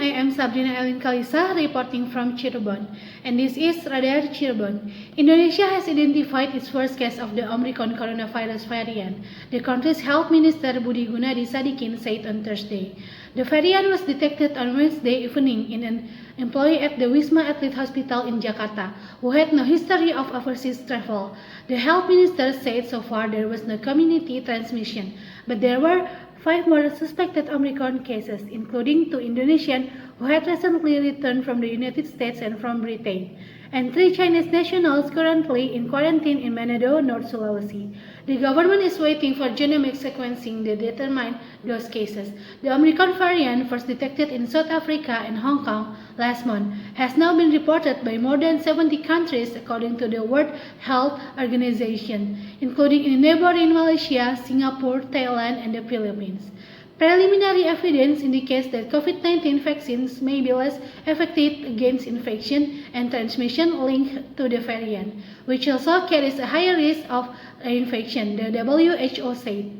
I am Sabrina Elin Kalisa reporting from Cirebon, and this is Radar Cirebon. Indonesia has identified its first case of the Omicron coronavirus variant. The country's health minister Budi Gunadi Sadikin said on Thursday. The variant was detected on Wednesday evening in an employee at the Wisma Athlete Hospital in Jakarta, who had no history of overseas travel. The health minister said so far there was no community transmission, but there were 5 more suspected Omicron cases, including 2 Indonesians who had recently returned from the United States and from Britain, and 3 Chinese nationals currently in quarantine in Manado, North Sulawesi. The government is waiting for genomic sequencing to determine those cases. The Omicron variant, first detected in South Africa and Hong Kong last month, has now been reported by more than 70 countries according to the World Health Organization, including in neighboring Malaysia, Singapore, Thailand, and the Philippines. Preliminary evidence indicates that COVID-19 vaccines may be less effective against infection and transmission linked to the variant, which also carries a higher risk of reinfection, the WHO said.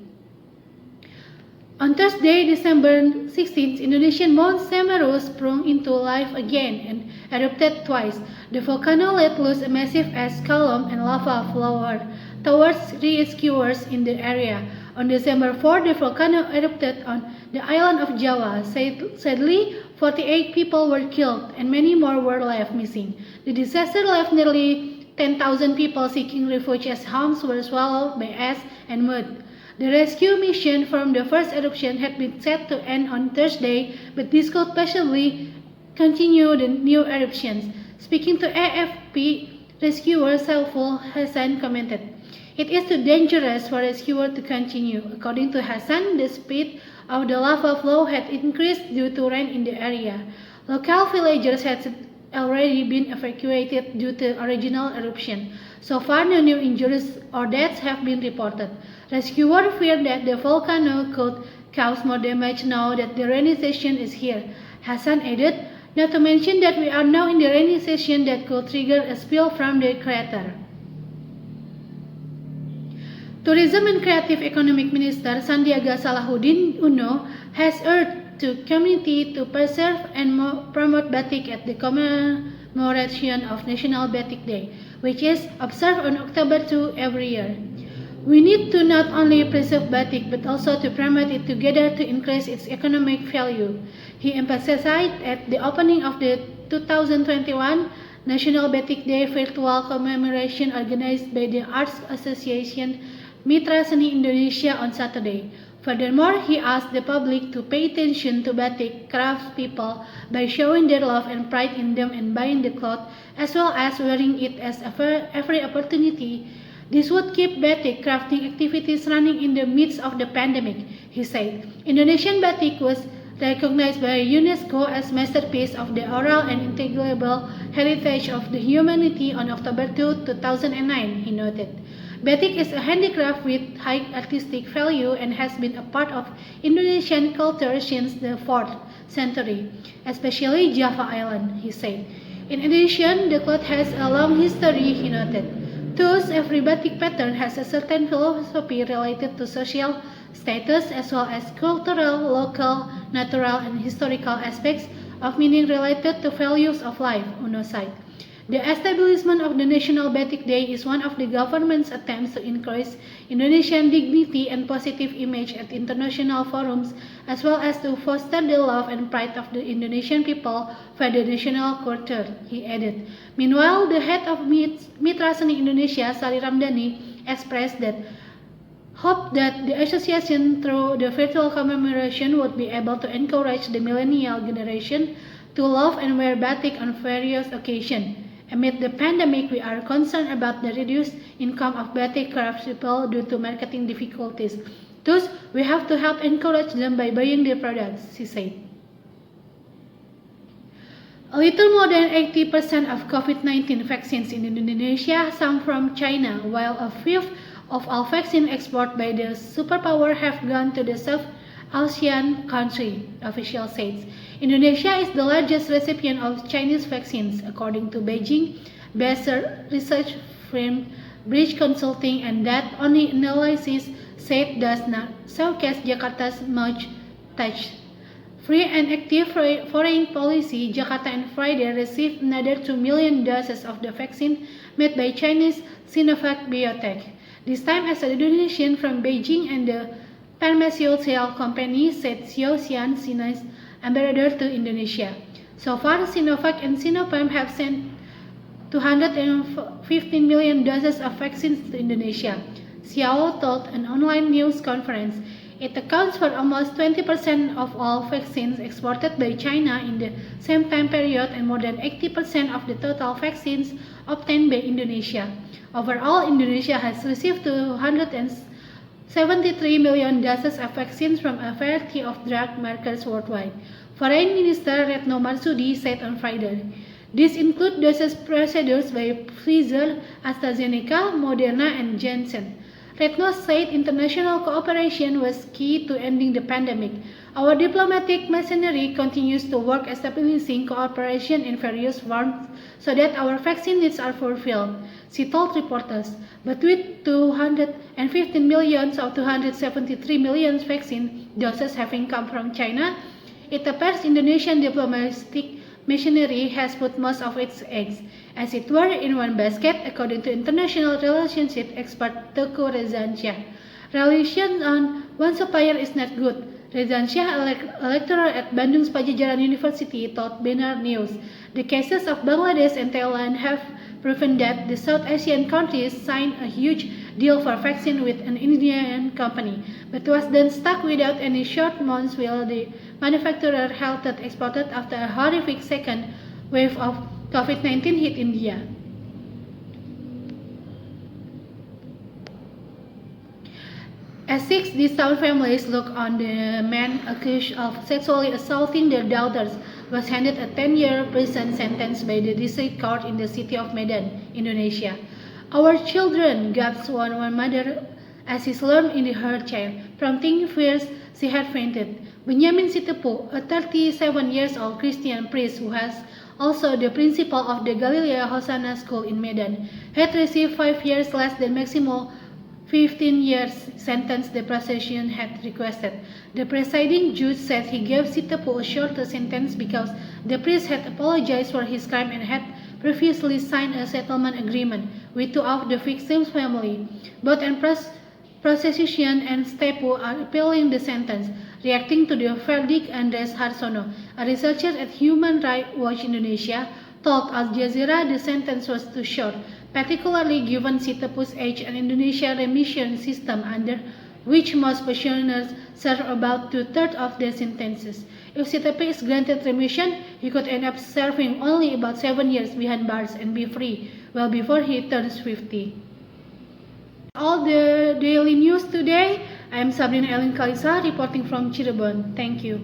On Thursday, December 16th, Indonesian Mount Semeru sprung into life again and erupted twice. The volcano let loose a massive ash column and lava flow towards rescuers in the area. On December 4, the volcano erupted on the island of Java. Sadly, 48 people were killed and many more were left missing. The disaster left nearly 10,000 people seeking refuge as homes were swallowed by ash and mud. The rescue mission from the first eruption had been set to end on Thursday, but this could possibly continue the new eruptions. Speaking to AFP, rescuer Saiful Hassan commented, "It is too dangerous for rescuers to continue." According to Hassan, the speed of the lava flow had increased due to rain in the area. Local villagers had already been evacuated due to original eruption. So far, no new injuries or deaths have been reported. Rescuers fear that the volcano could cause more damage now that the rainy season is here. Hassan added, not to mention that we are now in the rainy season that could trigger a spill from the crater. Tourism and Creative Economic Minister Sandiaga Salahuddin Uno has urged the community to preserve and promote batik at the commemoration of National Batik Day, which is observed on October 2 every year. We need to not only preserve batik but also to promote it together to increase its economic value. He emphasized at the opening of the 2021 National Batik Day virtual commemoration organized by the Arts Association Mitra Seni Indonesia on Saturday. Furthermore, he asked the public to pay attention to batik craftspeople by showing their love and pride in them and buying the cloth, as well as wearing it as every opportunity. This would keep batik crafting activities running in the midst of the pandemic, he said. Indonesian batik was recognized by UNESCO as masterpiece of the oral and intangible heritage of the humanity on October 2, 2009, he noted. Batik is a handicraft with high artistic value and has been a part of Indonesian culture since the 4th century, especially Java Island, he said. In addition, the cloth has a long history, he noted. Thus, every batik pattern has a certain philosophy related to social status as well as cultural, local, natural, and historical aspects of meaning related to values of life, Uno said. The establishment of the National Batik Day is one of the government's attempts to increase Indonesian dignity and positive image at international forums, as well as to foster the love and pride of the Indonesian people for the national culture, he added. Meanwhile, the head of Mitra Seni Indonesia, Sari Ramdhani, expressed that hope that the association through the virtual commemoration would be able to encourage the millennial generation to love and wear batik on various occasions. Amid the pandemic, we are concerned about the reduced income of batik craftspeople due to marketing difficulties. Thus, we have to help encourage them by buying their products, he said. A little more than 80% of COVID-19 vaccines in Indonesia come from China, while a fifth of all vaccine exported by the superpower have gone to the South Asian country, official says. Indonesia is the largest recipient of Chinese vaccines, according to Beijing-based research firm Bridge Consulting, and that only analysis said does not showcase Jakarta's much touch Free and active foreign policy, Jakarta on Friday received another 2 million doses of the vaccine made by Chinese Sinovac Biotech, this time as a donation from Beijing and the pharmaceutical company, said Xiao Xian, China's ambassador to Indonesia. So far, Sinovac and Sinopharm have sent 215 million doses of vaccines to Indonesia, Xiao told an online news conference. It accounts for almost 20% of all vaccines exported by China in the same time period and more than 80% of the total vaccines obtained by Indonesia. Overall, Indonesia has received 273 million doses of vaccines from a variety of drug makers worldwide, Foreign Minister Retno Marsudi said on Friday. These include doses procedures by Pfizer, AstraZeneca, Moderna, and Janssen. Retno said international cooperation was key to ending the pandemic. Our diplomatic machinery continues to work establishing cooperation in various forms so that our vaccine needs are fulfilled, she told reporters. But with 215 million or 273 million vaccine doses having come from China, it appears Indonesian diplomatic machinery has put most of its eggs, as it were, in one basket, according to international relationship expert Teuku Rezansyah. Relations on one supplier is not good, Rezansyah, a lecturer at Bandung's Pajajaran University, told Benar News. The cases of Bangladesh and Thailand have proven that the South Asian countries signed a huge deal for vaccine with an Indian company, but was then stuck without any short months while the manufacturer halted exported after a horrific second wave of COVID-19 hit India. As 6 distraught families look on, the man accused of sexually assaulting their daughters was handed a 10-year prison sentence by the district court in the city of Medan, Indonesia. Our children, gasped one mother as she slammed in her chair, prompting fears she had fainted. Benjamin Sitepu, a 37-year-old Christian priest who has also the principal of the Galilea Hosanna School in Medan, had received 5 years less than maximum 15 years sentence the prosecution had requested. The presiding judge said he gave Sitepu a shorter sentence because the priest had apologized for his crime and had previously signed a settlement agreement with 2 of the victims' family. Both the prosecution and Sitepu are appealing the sentence. Reacting to the verdict, Andres Harsono, a researcher at Human Rights Watch Indonesia, told Al Jazeera the sentence was too short, particularly given Sitepu's age and Indonesia's remission system under which most prisoners serve about 2/3 of their sentences. If Sitepu is granted remission, he could end up serving only about 7 years behind bars and be free well before he turns 50. All the daily news today. I am Sabrina Elin Kalisa reporting from Cirebon. Thank you.